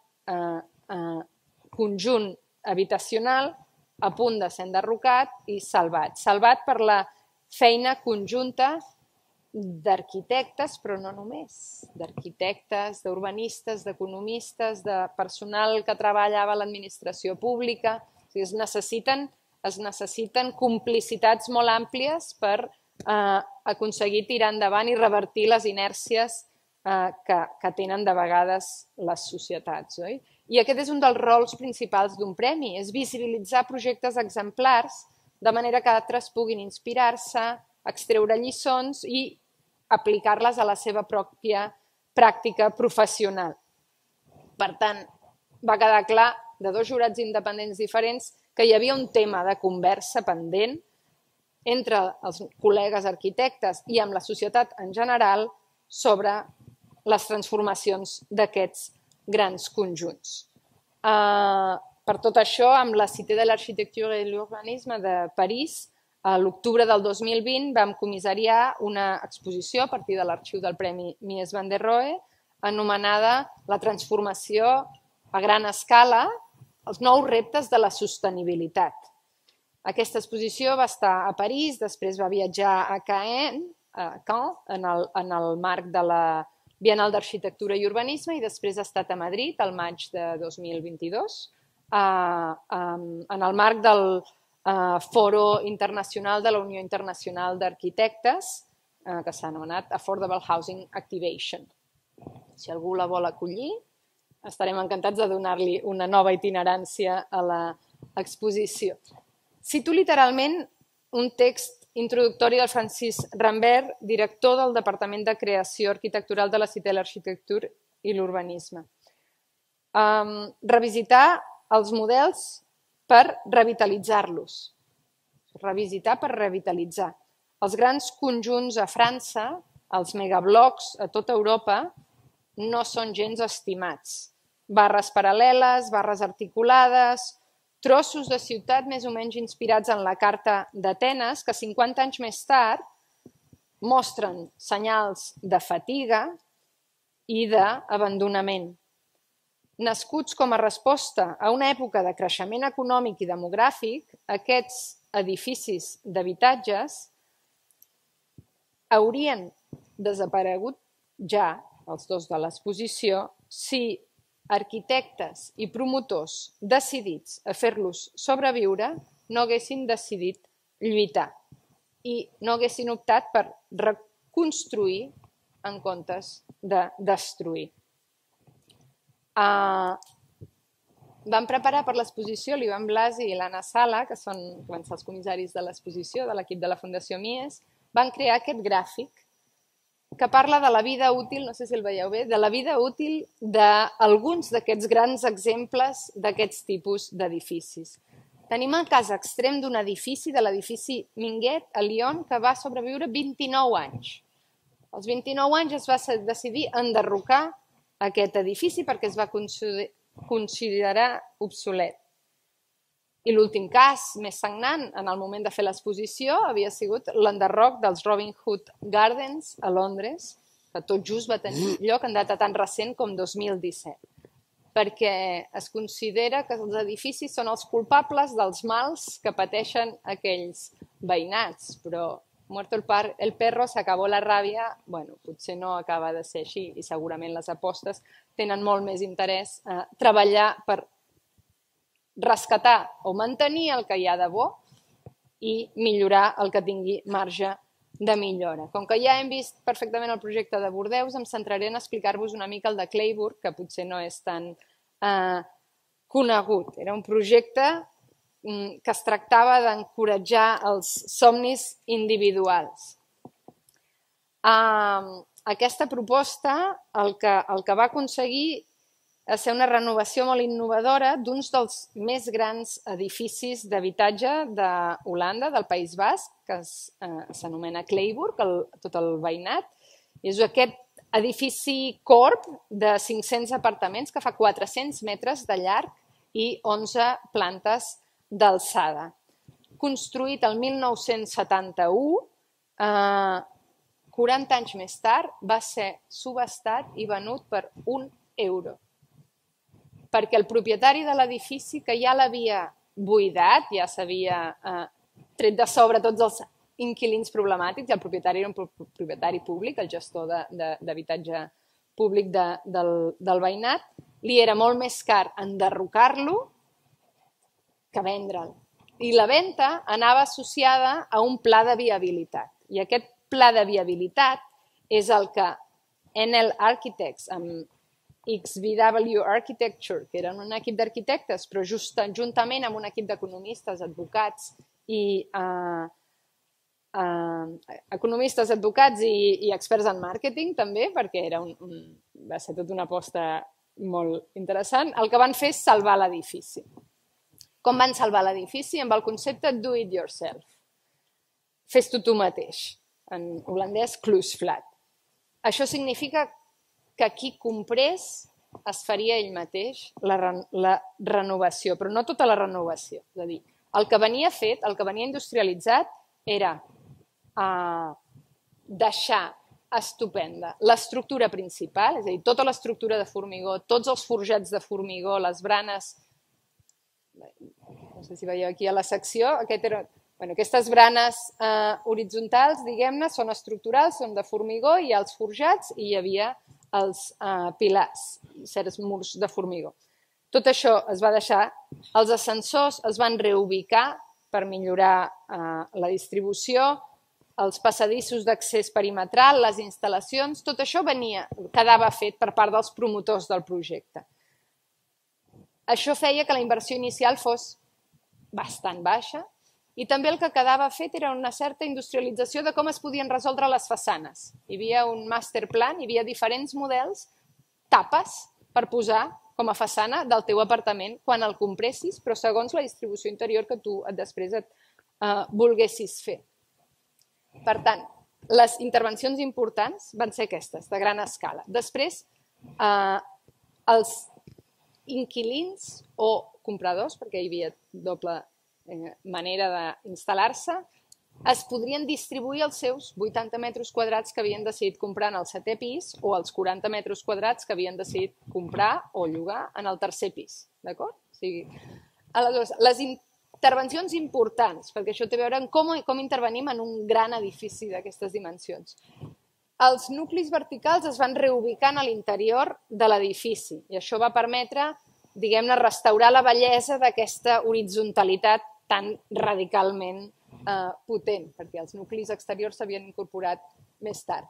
conjunt habitacional a punt de ser enderrocat i salvat. Salvat per la feina conjunta d'arquitectes, però no només, d'arquitectes, d'urbanistes, d'economistes, de personal que treballava a l'administració pública. O sigui, es necessiten complicitats molt àmplies per aconseguir tirar endavant i revertir les inèrcies que tenen de vegades les societats. I aquest és un dels rols principals d'un premi, és visibilitzar projectes exemplars de manera que altres puguin inspirar-se, extreure lliçons i aplicar-les a la seva pròpia pràctica professional. Per tant, va quedar clar de 2 jurats independents diferents que hi havia un tema de conversa pendent entre els col·legues arquitectes i amb la societat en general sobre les transformacions d'aquests grans conjunts. Per tot això, amb la Cité de l'Architecture et de l'Urbanisme de París, a l'octubre del 2020 vam comissariar una exposició a partir de l'arxiu del Premi Mies van der Rohe anomenada La transformació a gran escala, els nous reptes de la sostenibilitat. Aquesta exposició va estar a París, després va viatjar a Caen, en el marc de la Bienal d'Arquitectura i Urbanisme, i després ha estat a Madrid el maig de 2022, en el marc del Foro Internacional de la Unió Internacional d'Arquitectes, que s'ha anomenat Affordable Housing Activation. Si algú la vol acollir, estarem encantats de donar-li una nova itinerància a l'exposició. Cito literalment un text introductori del Francis Rambert, director del Departament de Creació Arquitectural de la Cité de l'Arquitectura i l'Urbanisme. Revisitar els models per revitalitzar-los. Revisitar per revitalitzar. Els grans conjunts a França, els megablocs a tota Europa, no són gens estimats. Barres paral·leles, barres articulades, trossos de ciutat més o menys inspirats en la Carta d'Atenes, que 50 anys més tard mostren senyals de fatiga i d'abandonament. Nascuts com a resposta a una època de creixement econòmic i demogràfic, aquests edificis d'habitatges haurien desaparegut ja, els dos de l'exposició, si arquitectes i promotors decidits a fer-los sobreviure no haguessin decidit lluitar i no haguessin optat per reconstruir en comptes de destruir. Vam preparar per l'exposició l'Ivan Blasi i l'Anna Sala, que van ser els comissaris de l'exposició de l'equip de la Fundació Mies, van crear aquest gràfic que parla de la vida útil, no sé si el veieu bé, de la vida útil d'alguns d'aquests grans exemples d'aquests tipus d'edificis. Tenim el cas extrem d'un edifici, de l'edifici Minguet, a Lyon, que va sobreviure 29 anys. Als 29 anys es va decidir enderrocar aquest edifici perquè es va considerar obsolet. I l'últim cas més sagnant en el moment de fer l'exposició havia sigut l'enderroc dels Robin Hood Gardens a Londres, que tot just va tenir lloc en data tan recent com 2017, perquè es considera que els edificis són els culpables dels mals que pateixen aquells veïnats, però muerto el perro, s'acabó la ràbia, bueno, potser no acaba de ser així i segurament les apostes tenen molt més interès a treballar per rescatar o mantenir el que hi ha de bo i millorar el que tingui marge de millora. Com que ja hem vist perfectament el projecte de Bordeus, em centraré en explicar-vos una mica el de Clayburgh, que potser no és tan conegut. Era un projecte que es tractava d'encoratjar els somnis individuals. Aquesta proposta el que va aconseguir a ser una renovació molt innovadora d'uns dels més grans edificis d'habitatge d'Holanda, del País Basc, que s'anomena Clayburgh, tot el veïnat. És aquest edifici corb de 500 apartaments que fa 400 metres de llarg i 11 plantes d'alçada. Construït el 1971, 40 anys més tard va ser subhastat i venut per €1. Perquè el propietari de l'edifici, que ja l'havia buidat, ja s'havia tret de sobre tots els inquilins problemàtics, i el propietari era un propietari públic, el gestor d'habitatge públic del veïnat, li era molt més car enderrocar-lo que vendre'l. I la venda anava associada a un pla de viabilitat. I aquest pla de viabilitat és el que Enel Architects, amb XVW Architecture, que eren un equip d'arquitectes, però juntament amb un equip d'economistes, advocats i experts en màrqueting també, perquè va ser tota una aposta molt interessant, el que van fer és salvar l'edifici. Com van salvar l'edifici? Amb el concepte do it yourself. Fes-t'ho tu mateix. En holandès, klusflat. Això significa que qui comprés es faria ell mateix la renovació, però no tota la renovació. És a dir, el que venia fet, el que venia industrialitzat, era deixar estupenda l'estructura principal, és a dir, tota l'estructura de formigó, tots els forjats de formigó, les branes, no sé si veieu aquí a la secció, aquestes branes horitzontals, diguem-ne, són estructurals, són de formigó, hi ha els forjats i hi havia els pilars, certs murs de formigó. Tot això es va deixar, els ascensors es van reubicar per millorar la distribució, els passadissos d'accés perimetral, les instal·lacions, tot això quedava fet per part dels promotors del projecte. Això feia que la inversió inicial fos bastant baixa i també el que quedava fet era una certa industrialització de com es podien resoldre les façanes. Hi havia un master plan, hi havia diferents models, tapes per posar com a façana del teu apartament quan el compressis, però segons la distribució interior que tu després volguessis fer. Per tant, les intervencions importants van ser aquestes, de gran escala. Després, els inquilins o compradors, perquè hi havia doble manera d'instal·lar-se, es podrien distribuir els seus 80 metres quadrats que havien decidit comprar en el 7è pis o els 40 metres quadrats que havien decidit comprar o llogar en el 3è pis. D'acord? O sigui, aleshores, les intervencions importants, perquè això té a veure amb com intervenim en un gran edifici d'aquestes dimensions. Els nuclis verticals es van reubicant a l'interior de l'edifici i això va permetre, diguem-ne, restaurar la bellesa d'aquesta horitzontalitat tan radicalment potent, perquè els nuclis exteriors s'havien incorporat més tard.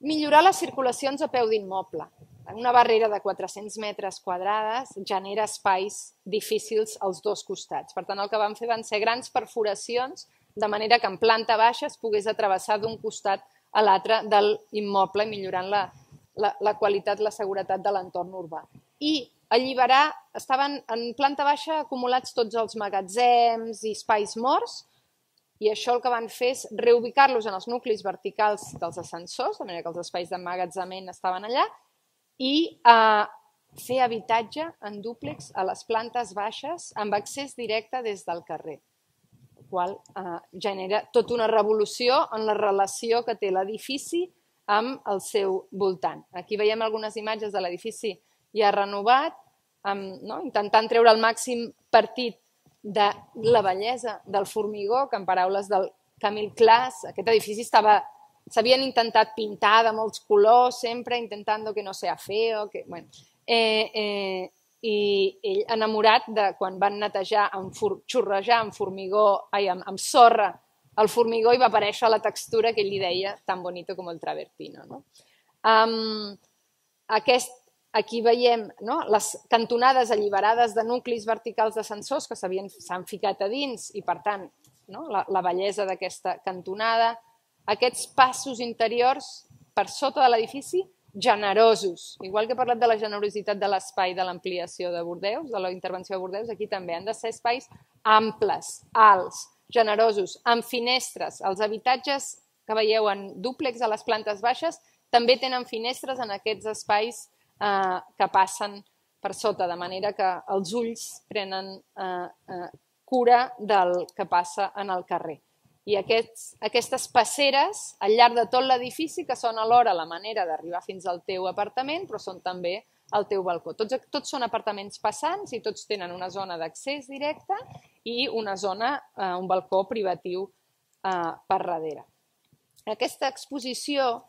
Millorar les circulacions a peu d'immoble. Una barrera de 400 metres quadrats genera espais difícils als dos costats. Per tant, el que van fer van ser grans perforacions, de manera que en planta baixa es pogués travessar d'un costat a l'altre de l'immoble, millorant la qualitat i la seguretat de l'entorn urbà. I alliberar, estaven en planta baixa acumulats tots els magatzems i espais morts, i això el que van fer és reubicar-los en els nuclis verticals dels ascensors, de manera que els espais d'emmagatzement estaven allà, i fer habitatge en dúplex a les plantes baixes amb accés directe des del carrer, el qual genera tota una revolució en la relació que té l'edifici amb el seu voltant. Aquí veiem algunes imatges de l'edifici ja renovat, intentant treure el màxim partit de la bellesa del formigó, que en paraules del Camille Claes, aquest edifici s'havien intentat pintar de molts colors, sempre intentant que no sea feo, i ell enamorat de quan van netejar, xurrejar amb formigó, amb sorra el formigó, i va aparèixer la textura que ell li deia tan bonito com el travertino. Aquí veiem les cantonades alliberades de nuclis verticals d'ascensors que s'han ficat a dins i, per tant, la bellesa d'aquesta cantonada. Aquests passos interiors per sota de l'edifici generosos. Igual que he parlat de la generositat de l'espai de l'ampliació de Bordeus, de la intervenció de Bordeus, aquí també han de ser espais amples, alts, generosos, amb finestres. Els habitatges que veieu en dúplex a les plantes baixes també tenen finestres en aquests espais que passen per sota, de manera que els ulls prenen cura del que passa en el carrer. I aquestes passeres al llarg de tot l'edifici, que són alhora la manera d'arribar fins al teu apartament, però són també el teu balcó. Tots són apartaments passants i tots tenen una zona d'accés directe i una zona, un balcó privatiu per darrere. Aquesta exposició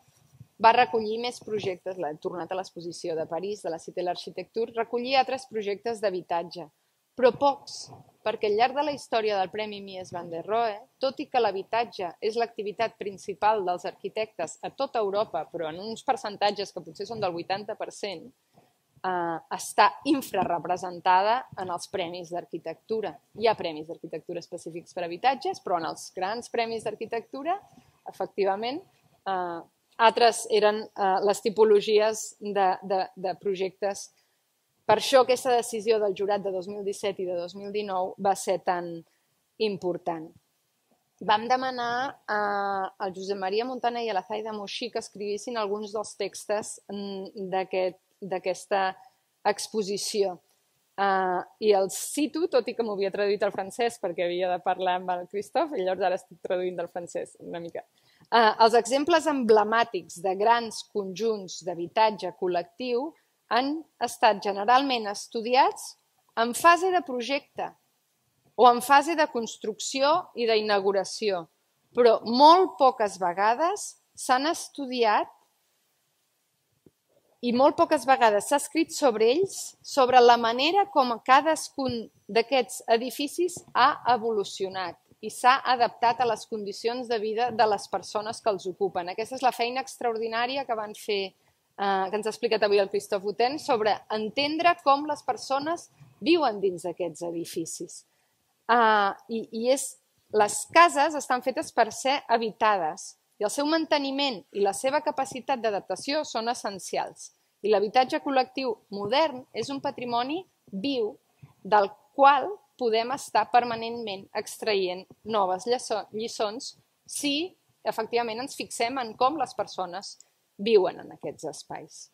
va recollir més projectes, l'he tornat a l'exposició de París, de la Cité de l'Architecture, recollia altres projectes d'habitatge, però pocs, perquè al llarg de la història del Premi Mies van der Rohe, tot i que l'habitatge és l'activitat principal dels arquitectes a tota Europa, però en uns percentatges que potser són del 80%, està infrarrepresentada en els premis d'arquitectura. Hi ha premis d'arquitectura específics per a habitatges, però en els grans premis d'arquitectura, efectivament, altres eren les tipologies de projectes. Per això aquesta decisió del jurat de 2017 i de 2019 va ser tan important. Vam demanar al Josep Maria Montaner i a la Zaida Moixí que escrivissin alguns dels textos d'aquesta exposició. I els cito, tot i que m'ho havia traduït al francès perquè havia de parlar amb el Christophe, i llavors ara estic traduint del francès una mica. Els exemples emblemàtics de grans conjunts d'habitatge col·lectiu han estat generalment estudiats en fase de projecte o en fase de construcció i d'inauguració, però molt poques vegades s'han estudiat i molt poques vegades s'ha escrit sobre ells, sobre la manera com cadascun d'aquests edificis ha evolucionat i s'ha adaptat a les condicions de vida de les persones que els ocupen. Aquesta és la feina extraordinària que van fer, que ens ha explicat avui el Christophe Hutin, sobre entendre com les persones viuen dins d'aquests edificis. I és les cases estan fetes per ser habitades i el seu manteniment i la seva capacitat d'adaptació són essencials. I l'habitatge col·lectiu modern és un patrimoni viu del qual podem estar permanentment extraient noves lliçons si efectivament ens fixem en com les persones viuen en aquests espais.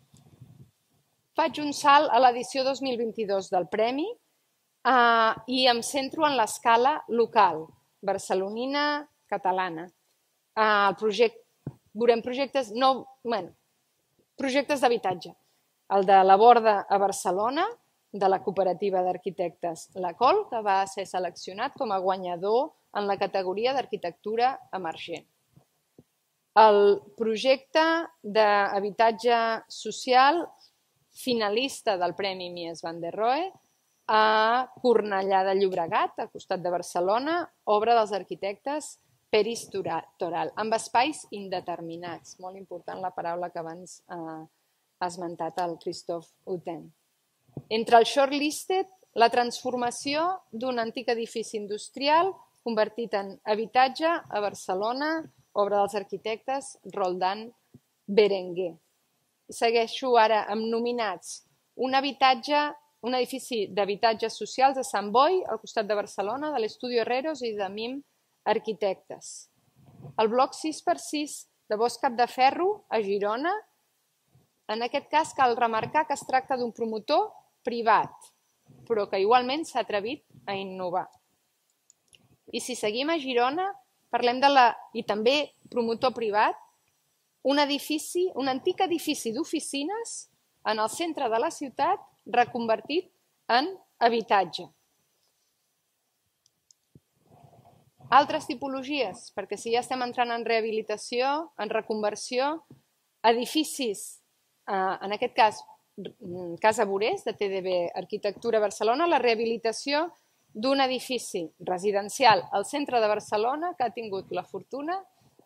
Faig un salt a l'edició 2022 del Premi i em centro en l'escala local, barcelonina, catalana. Veurem projectes d'habitatge. El de la Borda a Barcelona, de la cooperativa d'arquitectes La Col, que va ser seleccionat com a guanyador en la categoria d'arquitectura emergent. El projecte d'habitatge social finalista del Premi Mies van der Rohe a Cornellà de Llobregat, al costat de Barcelona, obra dels arquitectes Peris Toral, amb espais indeterminats. Molt important la paraula que abans ha esmentat el Christophe Hutin. Entre el shortlisted, la transformació d'un antic edifici industrial convertit en habitatge a Barcelona, obra dels arquitectes Roldan Berenguer. Segueixo ara amb nominats un edifici d'habitatges socials a Sant Boi, al costat de Barcelona, de l'Estudio Herreros i de MIM Arquitectes. El bloc 6x6 de Bosch Capdeferro, a Girona. En aquest cas cal remarcar que es tracta d'un promotor privat, però que igualment s'ha atrevit a innovar. I si seguim a Girona, parlem i també promotor privat, un antic edifici d'oficines en el centre de la ciutat reconvertit en habitatge. Altres tipologies, perquè si ja estem entrant en rehabilitació, en reconversió, edificis, en aquest cas Casa Borés, de TDB Arquitectura Barcelona, la rehabilitació d'un edifici residencial al centre de Barcelona que ha tingut la fortuna,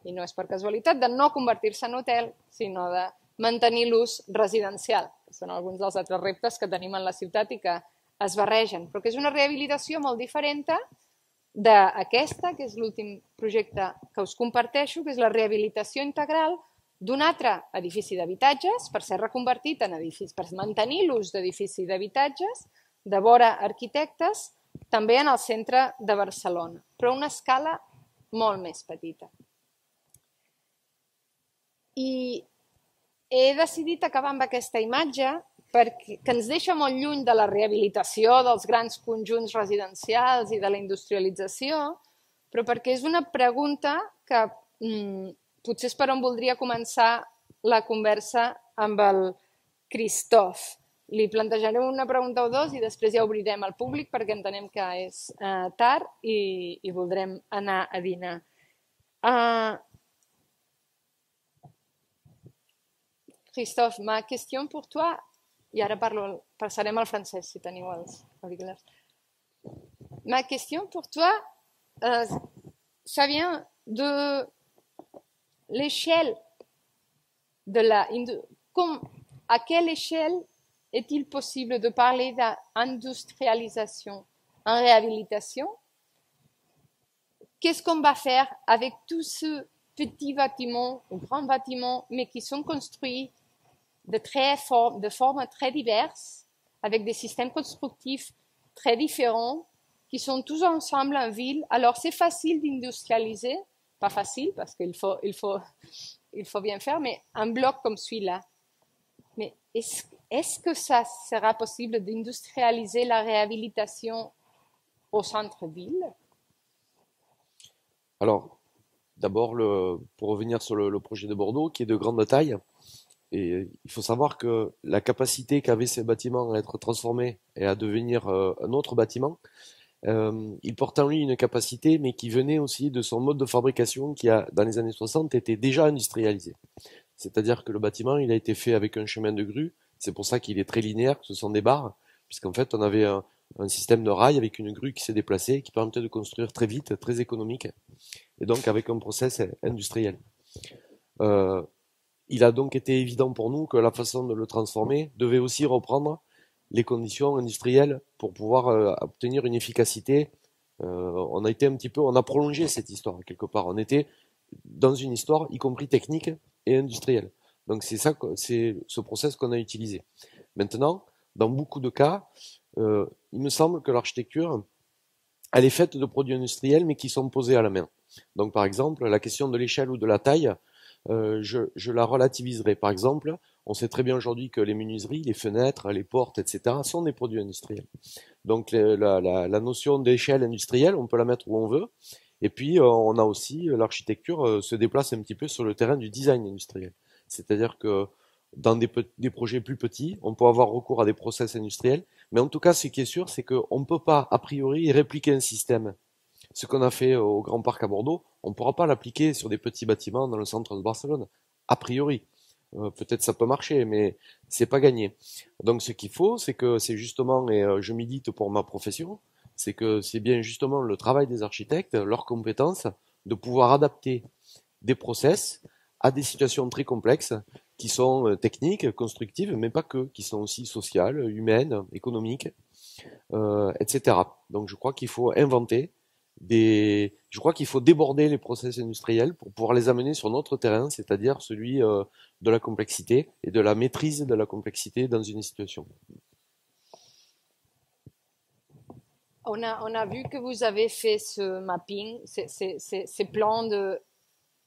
i no és per casualitat, de no convertir-se en hotel, sinó de mantenir l'ús residencial, que són alguns dels altres reptes que tenim en la ciutat i que es barregen, però que és una rehabilitació molt diferent d'aquesta, que és l'últim projecte que us comparteixo, que és la rehabilitació integral d'un altre edifici d'habitatges per ser reconvertit en edifici, per mantenir l'ús d'edifici d'habitatges, de vora arquitectes, també en el centre de Barcelona, però a una escala molt més petita. I he decidit acabar amb aquesta imatge que ens deixa molt lluny de la rehabilitació dels grans conjunts residencials i de la industrialització, però perquè és una pregunta que potser és per on voldria començar la conversa amb el Christophe. Li plantejaré una pregunta o dues i després ja obrirem al públic perquè entenem que és tard i voldrem anar a dinar. Christophe, ma question pour toi, i ara passarem al francès si teniu els auriculars. Ma question pour toi, ça vient de l'échelle de à quelle échelle est-il possible de parler d'industrialisation en réhabilitation? Qu'est-ce qu'on va faire avec tous ces petits bâtiments ou grands bâtiments, mais qui sont construits de formes très diverses, avec des systèmes constructifs très différents, qui sont tous ensemble en ville? Alors c'est facile d'industrialiser, pas facile parce qu'il faut bien faire, mais un bloc comme celui-là. Mais est-ce que ça sera possible d'industrialiser la réhabilitation au centre-ville? Alors, d'abord, pour revenir sur le projet de Bordeaux, qui est de grande taille, et il faut savoir que la capacité qu'avaient ces bâtiments à être transformés et à devenir un autre bâtiment, il porte en lui une capacité, mais qui venait aussi de son mode de fabrication qui a, dans les années 60, été déjà industrialisé. C'est-à-dire que le bâtiment, il a été fait avec un chemin de grue. C'est pour ça qu'il est très linéaire, que ce sont des barres, puisqu'en fait, on avait un système de rail avec une grue qui s'est déplacée, qui permettait de construire très vite, très économique, et donc avec un process industriel. Il a donc été évident pour nous que la façon de le transformer devait aussi reprendre les conditions industrielles pour pouvoir obtenir une efficacité On a été un petit peu, on a prolongé cette histoire quelque part. On était dans une histoire, y compris technique et industrielle. Donc c'est ça, c'est ce process qu'on a utilisé. Maintenant, dans beaucoup de cas, il me semble que l'architecture, elle est faite de produits industriels, mais qui sont posés à la main. Donc par exemple, la question de l'échelle ou de la taille, je la relativiserai. Par exemple, on sait très bien aujourd'hui que les menuiseries, les fenêtres, les portes, etc., sont des produits industriels. Donc la notion d'échelle industrielle, on peut la mettre où on veut. Et puis on a aussi l'architecture se déplace un petit peu sur le terrain du design industriel. C'est-à-dire que dans des projets plus petits, on peut avoir recours à des process industriels. Mais en tout cas, ce qui est sûr, c'est qu'on ne peut pas, a priori, répliquer un système. Ce qu'on a fait au Grand Parc à Bordeaux, on ne pourra pas l'appliquer sur des petits bâtiments dans le centre de Barcelone. A priori. Peut-être ça peut marcher, mais c'est pas gagné. Donc ce qu'il faut, c'est que c'est justement, et je milite pour ma profession, c'est que c'est bien justement le travail des architectes, leurs compétences, de pouvoir adapter des process à des situations très complexes qui sont techniques, constructives, mais pas que, qui sont aussi sociales, humaines, économiques, etc. Donc je crois qu'il faut inventer je crois qu'il faut déborder les process industriels pour pouvoir les amener sur notre terrain, c'est-à-dire celui de la complexité et de la maîtrise de la complexité dans une situation. On a vu que vous avez fait ce mapping, ces plans de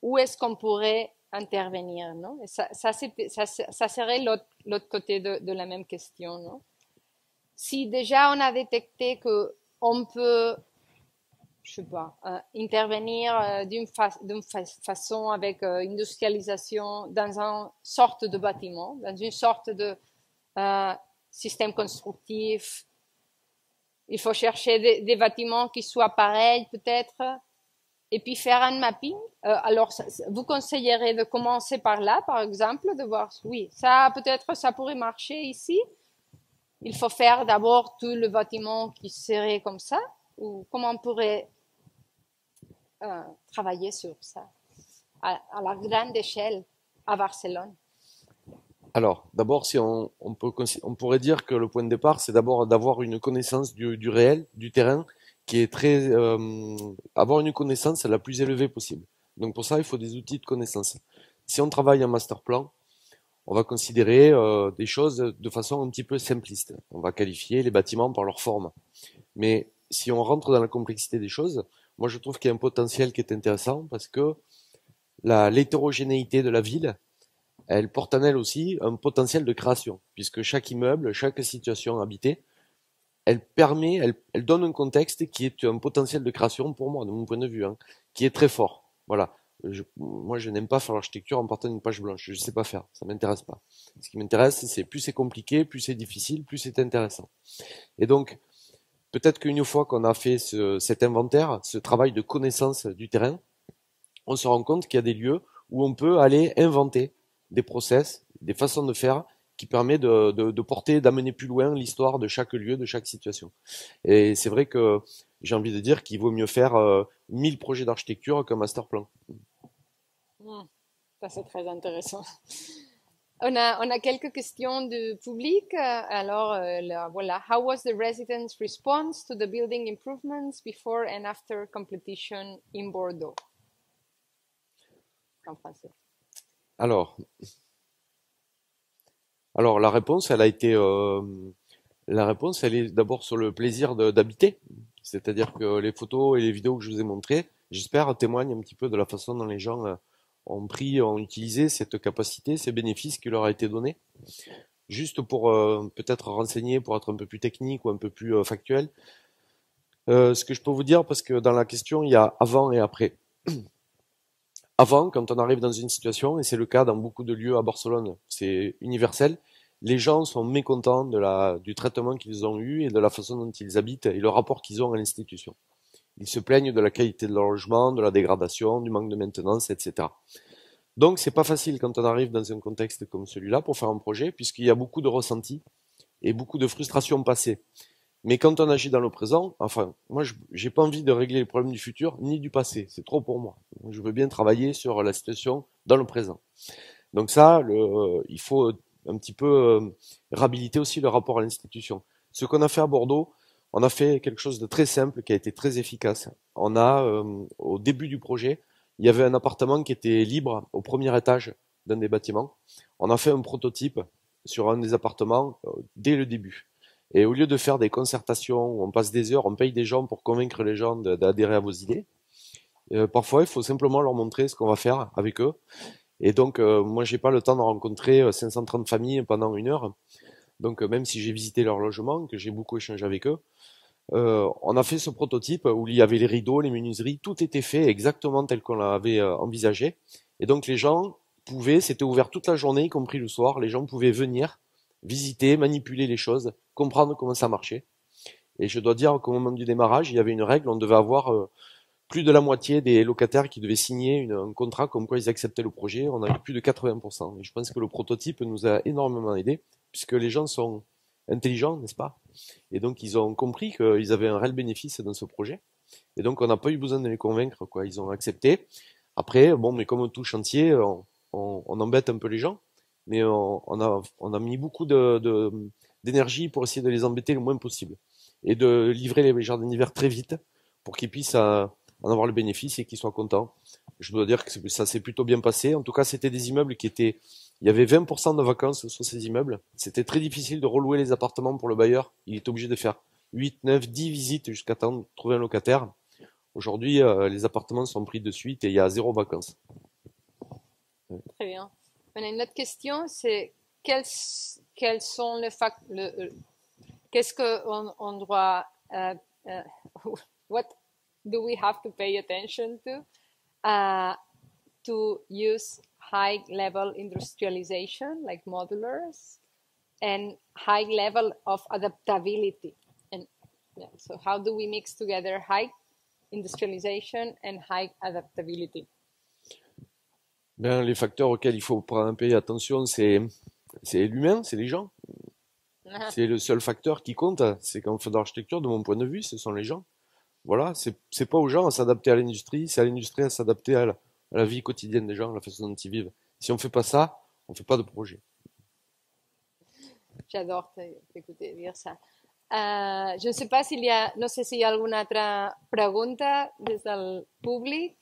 où est-ce qu'on pourrait intervenir, non? Et ça serait l'autre côté de la même question, non? Si déjà on a détecté que on peut, je sais pas, intervenir d'une façon avec industrialisation dans une sorte de bâtiment, dans une sorte de système constructif. Il faut chercher des bâtiments qui soient pareils peut-être, et puis faire un mapping. Alors, vous conseillerez de commencer par là, par exemple, de voir, oui, ça peut-être ça pourrait marcher ici. Il faut faire d'abord tout le bâtiment qui serait comme ça, ou comment on pourrait travailler sur ça à la grande échelle à Barcelone. Alors, d'abord, si on pourrait dire que le point de départ, c'est d'abord d'avoir une connaissance du réel, du terrain, qui est très, avoir une connaissance la plus élevée possible. Donc pour ça, il faut des outils de connaissance. Si on travaille en master plan, on va considérer des choses de façon un petit peu simpliste. On va qualifier les bâtiments par leur forme. Mais si on rentre dans la complexité des choses, moi je trouve qu'il y a un potentiel qui est intéressant parce que l'hétérogénéité de la ville, elle porte en elle aussi un potentiel de création, puisque chaque immeuble, chaque situation habitée, elle donne un contexte qui est un potentiel de création pour moi, de mon point de vue, hein, qui est très fort. Voilà. Moi, je n'aime pas faire l'architecture en partant d'une page blanche. Je ne sais pas faire. Ça m'intéresse pas. Ce qui m'intéresse, c'est plus c'est compliqué, plus c'est difficile, plus c'est intéressant. Et donc, peut-être qu'une fois qu'on a fait cet inventaire, ce travail de connaissance du terrain, on se rend compte qu'il y a des lieux où on peut aller inventer des process, des façons de faire qui permet de porter, d'amener plus loin l'histoire de chaque lieu, de chaque situation. Et c'est vrai que j'ai envie de dire qu'il vaut mieux faire 1000 projets d'architecture qu'un master plan. Ça c'est très intéressant. On a quelques questions du public. Alors voilà, how was the residents' response to the building improvements before and after completion in Bordeaux? En français. Alors la réponse, elle est d'abord sur le plaisir d'habiter. C'est-à-dire que les photos et les vidéos que je vous ai montrées, j'espère, témoignent un petit peu de la façon dont les gens ont utilisé cette capacité, ces bénéfices qui leur a été donnés. Juste pour peut-être renseigner, pour être un peu plus technique ou un peu plus factuel, ce que je peux vous dire, parce que dans la question, il y a avant et après. Avant, quand on arrive dans une situation, et c'est le cas dans beaucoup de lieux à Barcelone, c'est universel, les gens sont mécontents du traitement qu'ils ont eu et de la façon dont ils habitent et le rapport qu'ils ont à l'institution. Ils se plaignent de la qualité de leur logement, de la dégradation, du manque de maintenance, etc. Donc c'est pas facile quand on arrive dans un contexte comme celui-là pour faire un projet, puisqu'il y a beaucoup de ressentis et beaucoup de frustrations passées. Mais quand on agit dans le présent, enfin, moi, j'ai pas envie de régler les problèmes du futur ni du passé. C'est trop pour moi. Je veux bien travailler sur la situation dans le présent. Donc ça, il faut un petit peu réhabiliter aussi le rapport à l'institution. Ce qu'on a fait à Bordeaux, on a fait quelque chose de très simple qui a été très efficace. On a, au début du projet, il y avait un appartement qui était libre au premier étage d'un des bâtiments. On a fait un prototype sur un des appartements dès le début. Et au lieu de faire des concertations où on passe des heures, on paye des gens pour convaincre les gens d'adhérer à vos idées, parfois il faut simplement leur montrer ce qu'on va faire avec eux. Et donc moi j'ai pas le temps de rencontrer 530 familles pendant 1 heure. Donc même si j'ai visité leur logement, que j'ai beaucoup échangé avec eux, on a fait ce prototype où il y avait les rideaux, les menuiseries, tout était fait exactement tel qu'on l'avait envisagé. Et donc les gens pouvaient, c'était ouvert toute la journée, y compris le soir, les gens pouvaient venir, visiter, manipuler les choses, comprendre comment ça marchait. Et je dois dire qu'au moment du démarrage, il y avait une règle, on devait avoir plus de la moitié des locataires qui devaient signer un contrat comme quoi ils acceptaient le projet. On a eu plus de 80%. Et je pense que le prototype nous a énormément aidé, puisque les gens sont intelligents, n'est-ce pas? Et donc ils ont compris qu'ils avaient un réel bénéfice dans ce projet. Et donc on n'a pas eu besoin de les convaincre, quoi. Ils ont accepté. Après, bon, mais comme tout chantier, on embête un peu les gens, mais on a mis beaucoup d'énergie pour essayer de les embêter le moins possible et de livrer les jardins d'hiver très vite pour qu'ils puissent en avoir le bénéfice et qu'ils soient contents. Je dois dire que ça s'est plutôt bien passé. En tout cas, c'était des immeubles qui étaient... Il y avait 20% de vacances sur ces immeubles. C'était très difficile de relouer les appartements pour le bailleur. Il est obligé de faire 8, 9, 10 visites jusqu'à temps de trouver un locataire. Aujourd'hui, les appartements sont pris de suite et il y a 0 vacances. Très bien. Une autre question, c'est quels sont les facteurs... Qu'est-ce qu'on doit... what do we have to pay attention to use high level industrialization like modulars and high level of adaptability? And yeah, so how do we mix together high industrialization and high adaptability? Ben, les facteurs auxquels il faut prendre un peu attention, c'est l'humain, c'est les gens. C'est le seul facteur qui compte. C'est qu'en fait d'architecture, de mon point de vue, ce sont les gens. Voilà, c'est pas aux gens à s'adapter à l'industrie, c'est à l'industrie à s'adapter à la vie quotidienne des gens, à la façon dont ils vivent. Si on fait pas ça, on fait pas de projet. J'adore t'écouter dire ça. Je ne sais pas s'il y a, no sé si hi ha alguna altra pregunta des del públic.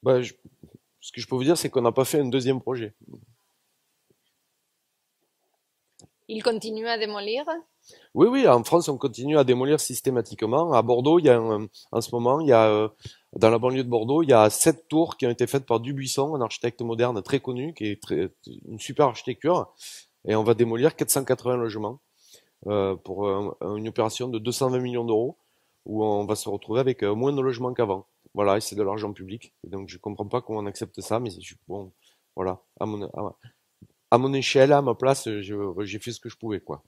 Bah, ce que je peux vous dire, c'est qu'on n'a pas fait un deuxième projet. Il continue à démolir? Oui, oui, en France, on continue à démolir systématiquement. À Bordeaux, il y a en ce moment, il y a, dans la banlieue de Bordeaux, il y a 7 tours qui ont été faites par Dubuisson, un architecte moderne très connu, qui est une super architecture. Et on va démolir 480 logements pour une opération de 220 millions d'euros, où on va se retrouver avec moins de logements qu'avant. Voilà, et c'est de l'argent public. Et donc je comprends pas comment on accepte ça, mais bon, voilà, à mon échelle, à ma place, j'ai fait ce que je pouvais, quoi.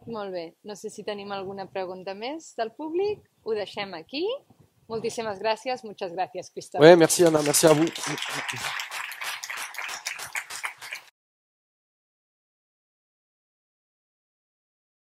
Molt bé. No sé si tenim alguna pregunta més del públic. Ho deixem aquí. Moltíssimes gràcies. Muchas gracias, Christophe. Ouais, merci Anna, merci à vous.